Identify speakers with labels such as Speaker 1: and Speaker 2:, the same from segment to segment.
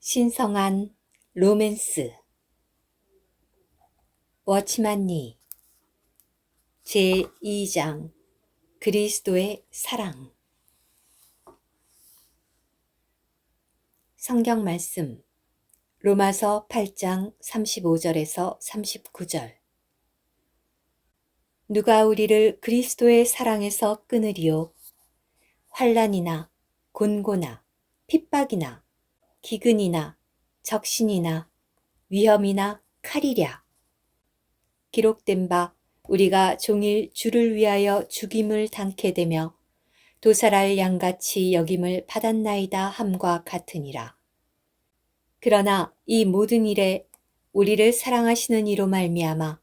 Speaker 1: 신성한 로맨스 워치만니 제2장 그리스도의 사랑. 성경 말씀 로마서 8장 35절에서 39절. 누가 우리를 그리스도의 사랑에서 끊으리요? 환난이나 곤고나 핍박이나 기근이나 적신이나 위험이나 칼이랴. 기록된 바 우리가 종일 주를 위하여 죽임을 당케 되며 도살할 양같이 여김을 받았나이다 함과 같으니라. 그러나 이 모든 일에 우리를 사랑하시는 이로 말미암아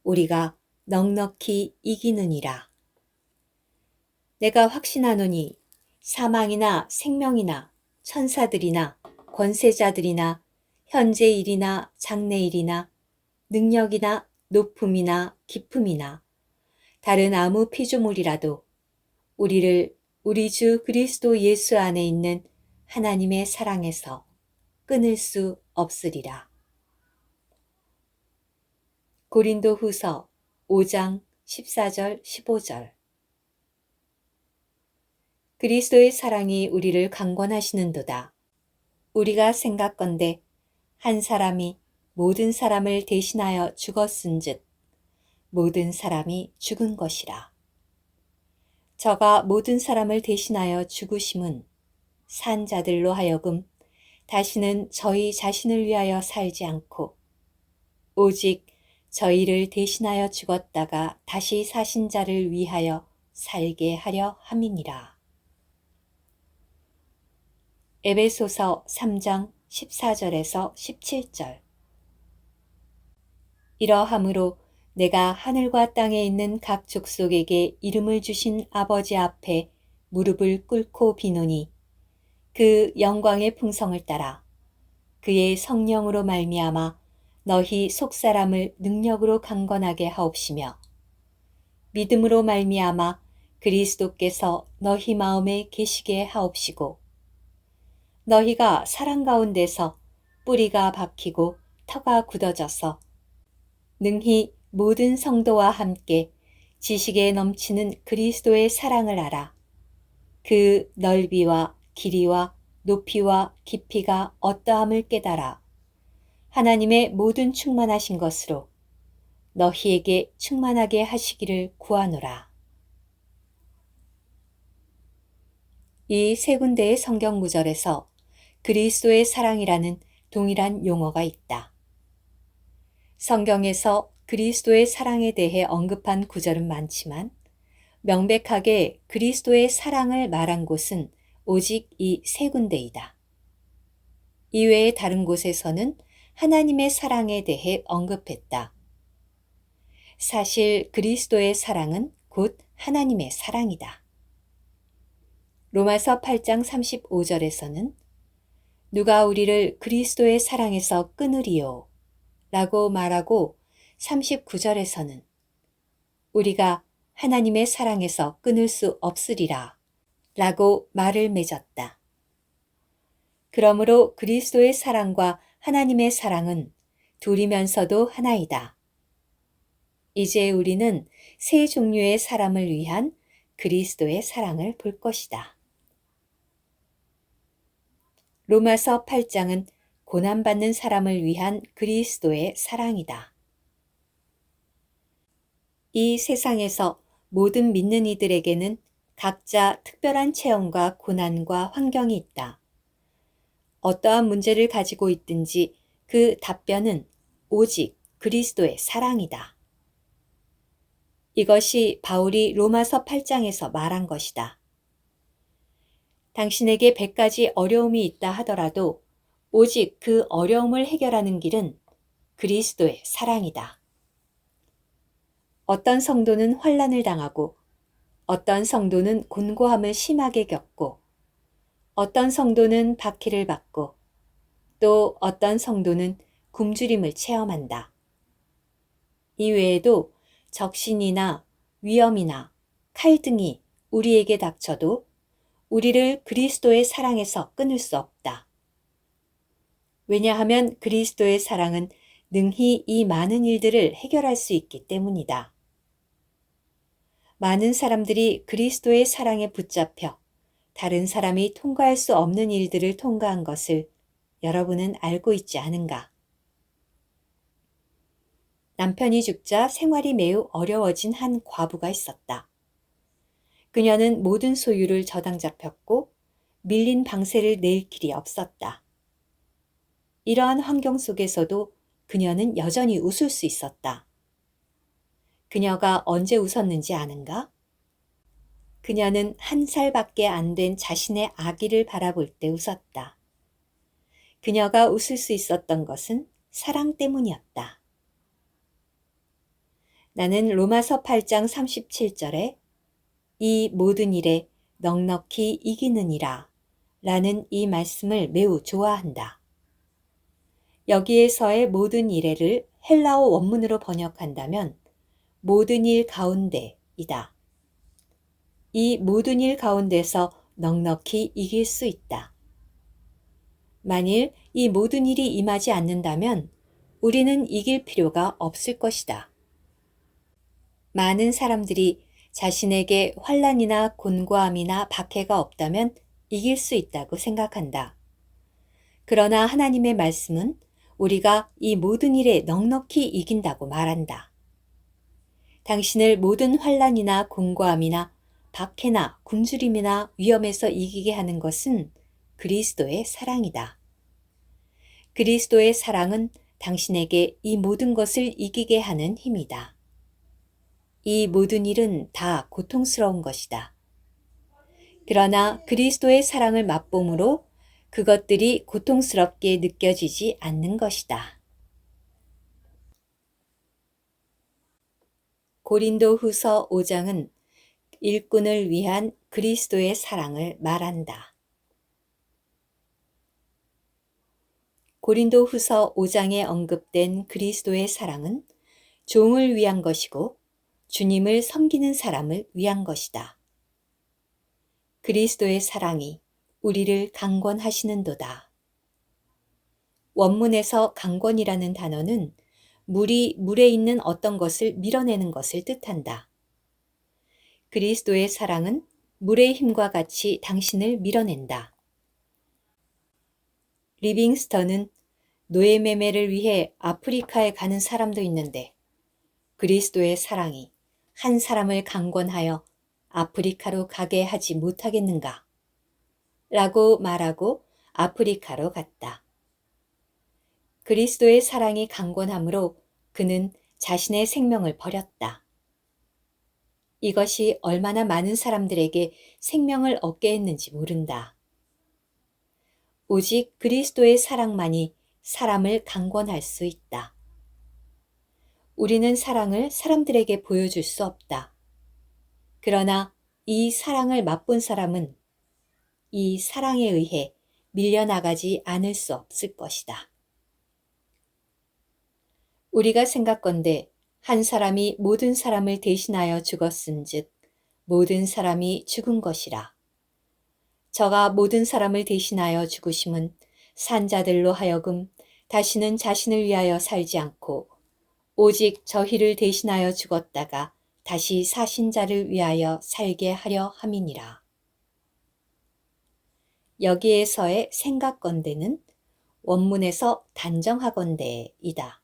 Speaker 1: 우리가 넉넉히 이기느니라. 내가 확신하노니 사망이나 생명이나 천사들이나 권세자들이나 현재 일이나 장래 일이나 능력이나 높음이나 깊음이나 다른 아무 피조물이라도 우리를 우리 주 그리스도 예수 안에 있는 하나님의 사랑에서 끊을 수 없으리라. 고린도 후서 5장 14절 15절. 그리스도의 사랑이 우리를 강권하시는도다. 우리가 생각건대 한 사람이 모든 사람을 대신하여 죽었은즉 모든 사람이 죽은 것이라. 저가 모든 사람을 대신하여 죽으심은 산 자들로 하여금 다시는 저희 자신을 위하여 살지 않고 오직 저희를 대신하여 죽었다가 다시 사신 자를 위하여 살게 하려 함이니라. 에베소서 3장 14절에서 17절. 이러함으로 내가 하늘과 땅에 있는 각 족속에게 이름을 주신 아버지 앞에 무릎을 꿇고 비노니 그 영광의 풍성을 따라 그의 성령으로 말미암아 너희 속사람을 능력으로 강건하게 하옵시며 믿음으로 말미암아 그리스도께서 너희 마음에 계시게 하옵시고 너희가 사랑 가운데서 뿌리가 박히고 터가 굳어져서 능히 모든 성도와 함께 지식에 넘치는 그리스도의 사랑을 알아 그 넓이와 길이와 높이와 깊이가 어떠함을 깨달아 하나님의 모든 충만하신 것으로 너희에게 충만하게 하시기를 구하노라. 이 세 군데의 성경 구절에서 그리스도의 사랑이라는 동일한 용어가 있다. 성경에서 그리스도의 사랑에 대해 언급한 구절은 많지만 명백하게 그리스도의 사랑을 말한 곳은 오직 이 세 군데이다. 이외의 다른 곳에서는 하나님의 사랑에 대해 언급했다. 사실 그리스도의 사랑은 곧 하나님의 사랑이다. 로마서 8장 35절에서는 누가 우리를 그리스도의 사랑에서 끊으리요? 라고 말하고 39절에서는 우리가 하나님의 사랑에서 끊을 수 없으리라 라고 말을 맺었다. 그러므로 그리스도의 사랑과 하나님의 사랑은 둘이면서도 하나이다. 이제 우리는 세 종류의 사람을 위한 그리스도의 사랑을 볼 것이다. 로마서 8장은 고난받는 사람을 위한 그리스도의 사랑이다. 이 세상에서 모든 믿는 이들에게는 각자 특별한 체험과 고난과 환경이 있다. 어떠한 문제를 가지고 있든지 그 답변은 오직 그리스도의 사랑이다. 이것이 바울이 로마서 8장에서 말한 것이다. 당신에게 100가지 어려움이 있다 하더라도 오직 그 어려움을 해결하는 길은 그리스도의 사랑이다. 어떤 성도는 환난을 당하고 어떤 성도는 곤고함을 심하게 겪고 어떤 성도는 박해를 받고 또 어떤 성도는 굶주림을 체험한다. 이외에도 적신이나 위험이나 칼 등이 우리에게 닥쳐도 우리를 그리스도의 사랑에서 끊을 수 없다. 왜냐하면 그리스도의 사랑은 능히 이 많은 일들을 해결할 수 있기 때문이다. 많은 사람들이 그리스도의 사랑에 붙잡혀 다른 사람이 통과할 수 없는 일들을 통과한 것을 여러분은 알고 있지 않은가? 남편이 죽자 생활이 매우 어려워진 한 과부가 있었다. 그녀는 모든 소유를 저당 잡혔고 밀린 방세를 낼 길이 없었다. 이러한 환경 속에서도 그녀는 여전히 웃을 수 있었다. 그녀가 언제 웃었는지 아는가? 그녀는 1살밖에 안 된 자신의 아기를 바라볼 때 웃었다. 그녀가 웃을 수 있었던 것은 사랑 때문이었다. 나는 로마서 8장 37절에 이 모든 일에 넉넉히 이기느니라 라는 이 말씀을 매우 좋아한다. 여기에서의 모든 일에를 헬라어 원문으로 번역한다면 모든 일 가운데이다. 이 모든 일 가운데서 넉넉히 이길 수 있다. 만일 이 모든 일이 임하지 않는다면 우리는 이길 필요가 없을 것이다. 많은 사람들이 자신에게 환난이나 곤고함이나 박해가 없다면 이길 수 있다고 생각한다. 그러나 하나님의 말씀은 우리가 이 모든 일에 넉넉히 이긴다고 말한다. 당신을 모든 환난이나 곤고함이나 박해나 굶주림이나 위험에서 이기게 하는 것은 그리스도의 사랑이다. 그리스도의 사랑은 당신에게 이 모든 것을 이기게 하는 힘이다. 이 모든 일은 다 고통스러운 것이다. 그러나 그리스도의 사랑을 맛봄으로 그것들이 고통스럽게 느껴지지 않는 것이다. 고린도후서 5장은 일꾼을 위한 그리스도의 사랑을 말한다. 고린도후서 5장에 언급된 그리스도의 사랑은 종을 위한 것이고 주님을 섬기는 사람을 위한 것이다. 그리스도의 사랑이 우리를 강권하시는도다. 원문에서 강권이라는 단어는 물이 물에 있는 어떤 것을 밀어내는 것을 뜻한다. 그리스도의 사랑은 물의 힘과 같이 당신을 밀어낸다. 리빙스턴은 노예매매를 위해 아프리카에 가는 사람도 있는데 그리스도의 사랑이 한 사람을 강권하여 아프리카로 가게 하지 못하겠는가? 라고 말하고 아프리카로 갔다. 그리스도의 사랑이 강권함으로 그는 자신의 생명을 버렸다. 이것이 얼마나 많은 사람들에게 생명을 얻게 했는지 모른다. 오직 그리스도의 사랑만이 사람을 강권할 수 있다. 우리는 사랑을 사람들에게 보여줄 수 없다. 그러나 이 사랑을 맛본 사람은 이 사랑에 의해 밀려나가지 않을 수 없을 것이다. 우리가 생각건대 한 사람이 모든 사람을 대신하여 죽었은즉 모든 사람이 죽은 것이라. 저가 모든 사람을 대신하여 죽으심은 산자들로 하여금 다시는 자신을 위하여 살지 않고 오직 저희를 대신하여 죽었다가 다시 사신 자를 위하여 살게 하려 함이니라. 여기에서의 생각건대는 원문에서 단정하건대이다.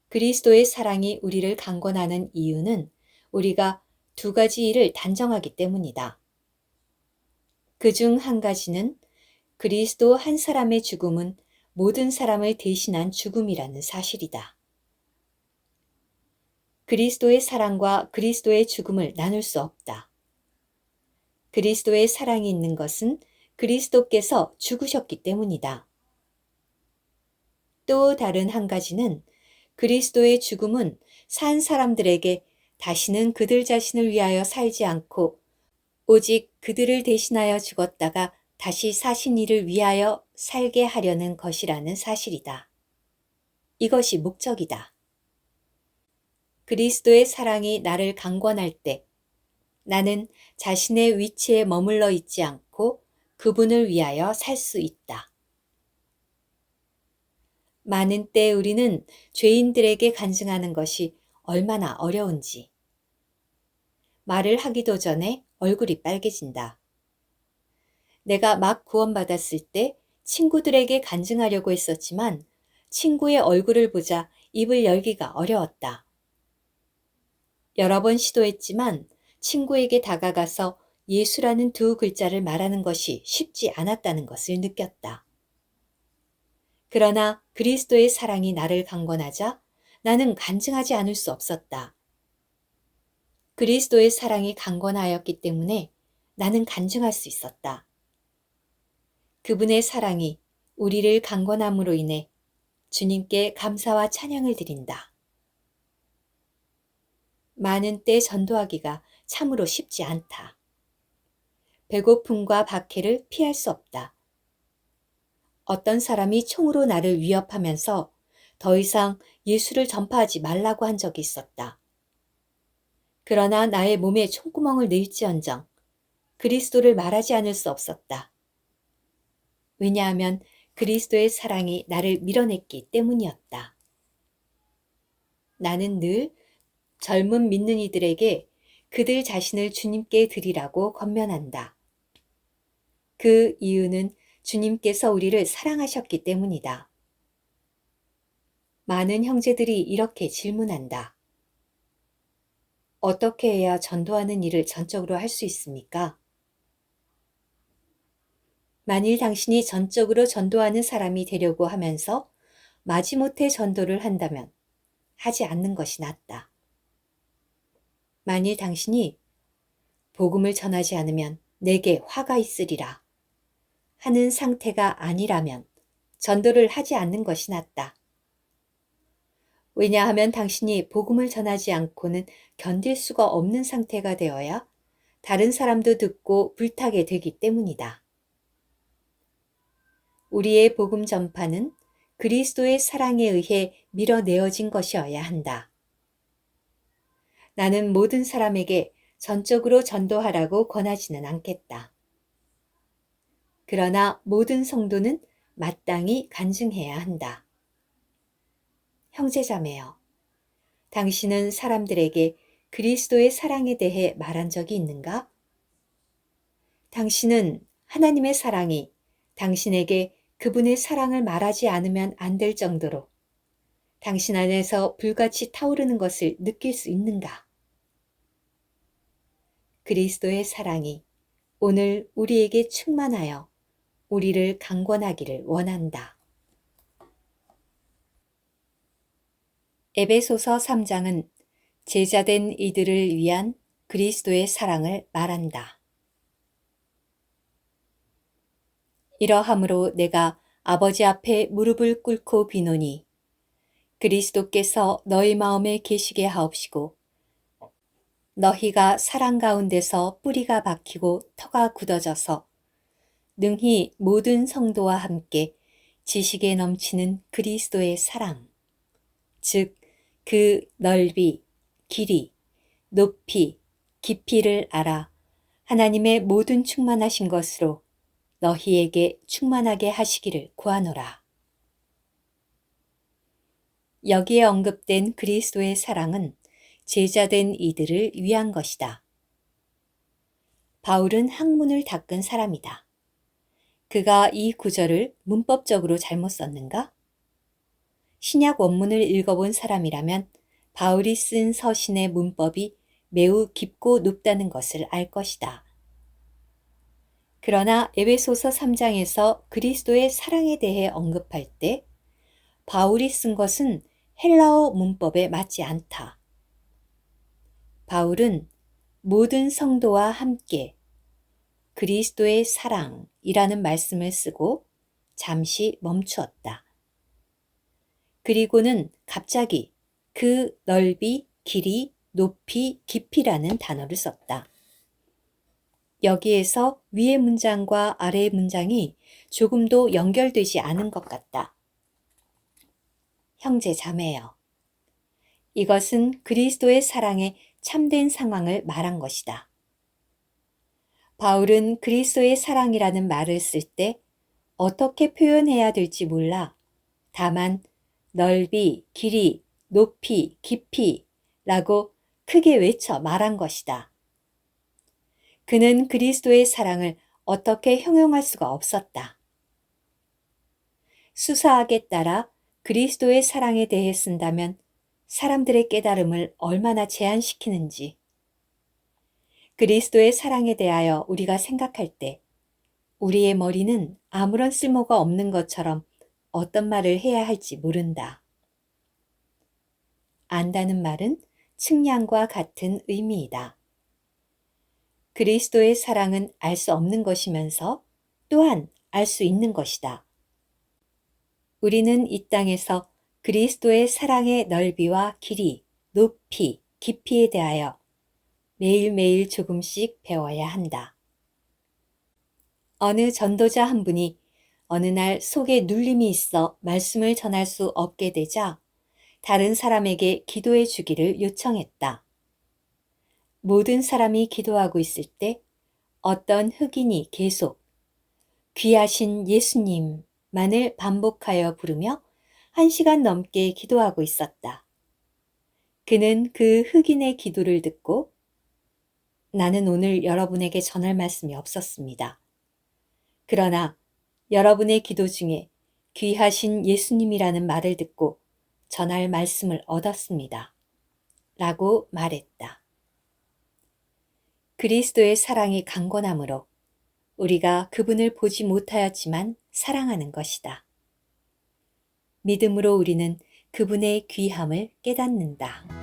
Speaker 1: 그리스도의 사랑이 우리를 강권하는 이유는 우리가 두 가지 일을 단정하기 때문이다. 그중 한 가지는 그리스도 한 사람의 죽음은 모든 사람을 대신한 죽음이라는 사실이다. 그리스도의 사랑과 그리스도의 죽음을 나눌 수 없다. 그리스도의 사랑이 있는 것은 그리스도께서 죽으셨기 때문이다. 또 다른 한 가지는 그리스도의 죽음은 산 사람들에게 다시는 그들 자신을 위하여 살지 않고 오직 그들을 대신하여 죽었다가 다시 사신 이를 위하여 살게 하려는 것이라는 사실이다. 이것이 목적이다. 그리스도의 사랑이 나를 강권할 때 나는 자신의 위치에 머물러 있지 않고 그분을 위하여 살 수 있다. 많은 때 우리는 죄인들에게 간증하는 것이 얼마나 어려운지. 말을 하기도 전에 얼굴이 빨개진다. 내가 막 구원받았을 때 친구들에게 간증하려고 했었지만 친구의 얼굴을 보자 입을 열기가 어려웠다. 여러 번 시도했지만 친구에게 다가가서 예수라는 두 글자를 말하는 것이 쉽지 않았다는 것을 느꼈다. 그러나 그리스도의 사랑이 나를 강권하자 나는 간증하지 않을 수 없었다. 그리스도의 사랑이 강권하였기 때문에 나는 간증할 수 있었다. 그분의 사랑이 우리를 강권함으로 인해 주님께 감사와 찬양을 드린다. 많은 때 전도하기가 참으로 쉽지 않다. 배고픔과 박해를 피할 수 없다. 어떤 사람이 총으로 나를 위협하면서 더 이상 예수를 전파하지 말라고 한 적이 있었다. 그러나 나의 몸에 총구멍을 낼지언정 그리스도를 말하지 않을 수 없었다. 왜냐하면 그리스도의 사랑이 나를 밀어냈기 때문이었다. 나는 늘 젊은 믿는 이들에게 그들 자신을 주님께 드리라고 권면한다. 그 이유는 주님께서 우리를 사랑하셨기 때문이다. 많은 형제들이 이렇게 질문한다. 어떻게 해야 전도하는 일을 전적으로 할 수 있습니까? 만일 당신이 전적으로 전도하는 사람이 되려고 하면서 마지못해 전도를 한다면 하지 않는 것이 낫다. 만일 당신이 복음을 전하지 않으면 내게 화가 있으리라 하는 상태가 아니라면 전도를 하지 않는 것이 낫다. 왜냐하면 당신이 복음을 전하지 않고는 견딜 수가 없는 상태가 되어야 다른 사람도 듣고 불타게 되기 때문이다. 우리의 복음 전파는 그리스도의 사랑에 의해 밀어내어진 것이어야 한다. 나는 모든 사람에게 전적으로 전도하라고 권하지는 않겠다. 그러나 모든 성도는 마땅히 간증해야 한다. 형제자매여, 당신은 사람들에게 그리스도의 사랑에 대해 말한 적이 있는가? 당신은 하나님의 사랑이 당신에게 그분의 사랑을 말하지 않으면 안 될 정도로 당신 안에서 불같이 타오르는 것을 느낄 수 있는가? 그리스도의 사랑이 오늘 우리에게 충만하여 우리를 강권하기를 원한다. 에베소서 3장은 제자된 이들을 위한 그리스도의 사랑을 말한다. 이러함으로 내가 아버지 앞에 무릎을 꿇고 비노니 그리스도께서 너희 마음에 계시게 하옵시고 너희가 사랑 가운데서 뿌리가 박히고 터가 굳어져서 능히 모든 성도와 함께 지식에 넘치는 그리스도의 사랑, 즉 그 넓이, 길이, 높이, 깊이를 알아 하나님의 모든 충만하신 것으로 너희에게 충만하게 하시기를 구하노라. 여기에 언급된 그리스도의 사랑은 제자된 이들을 위한 것이다. 바울은 학문을 닦은 사람이다. 그가 이 구절을 문법적으로 잘못 썼는가? 신약 원문을 읽어본 사람이라면 바울이 쓴 서신의 문법이 매우 깊고 높다는 것을 알 것이다. 그러나 에베소서 3장에서 그리스도의 사랑에 대해 언급할 때 바울이 쓴 것은 헬라어 문법에 맞지 않다. 바울은 모든 성도와 함께 그리스도의 사랑이라는 말씀을 쓰고 잠시 멈추었다. 그리고는 갑자기 그 넓이, 길이, 높이, 깊이라는 단어를 썼다. 여기에서 위의 문장과 아래의 문장이 조금도 연결되지 않은 것 같다. 형제 자매여, 이것은 그리스도의 사랑의 참된 상황을 말한 것이다. 바울은 그리스도의 사랑이라는 말을 쓸 때 어떻게 표현해야 될지 몰라 다만 넓이, 길이, 높이, 깊이 라고 크게 외쳐 말한 것이다. 그는 그리스도의 사랑을 어떻게 형용할 수가 없었다. 수사학에 따라 그리스도의 사랑에 대해 쓴다면 사람들의 깨달음을 얼마나 제한시키는지, 그리스도의 사랑에 대하여 우리가 생각할 때 우리의 머리는 아무런 쓸모가 없는 것처럼 어떤 말을 해야 할지 모른다. 안다는 말은 측량과 같은 의미이다. 그리스도의 사랑은 알 수 없는 것이면서 또한 알 수 있는 것이다. 우리는 이 땅에서 그리스도의 사랑의 넓이와 길이, 높이, 깊이에 대하여 매일매일 조금씩 배워야 한다. 어느 전도자 한 분이 어느 날 속에 눌림이 있어 말씀을 전할 수 없게 되자 다른 사람에게 기도해 주기를 요청했다. 모든 사람이 기도하고 있을 때 어떤 흑인이 계속 귀하신 예수님만을 반복하여 부르며 1시간 넘게 기도하고 있었다. 그는 그 흑인의 기도를 듣고 나는 오늘 여러분에게 전할 말씀이 없었습니다. 그러나 여러분의 기도 중에 귀하신 예수님이라는 말을 듣고 전할 말씀을 얻었습니다. 라고 말했다. 그리스도의 사랑이 강건함으로 우리가 그분을 보지 못하였지만 사랑하는 것이다. 믿음으로 우리는 그분의 귀함을 깨닫는다.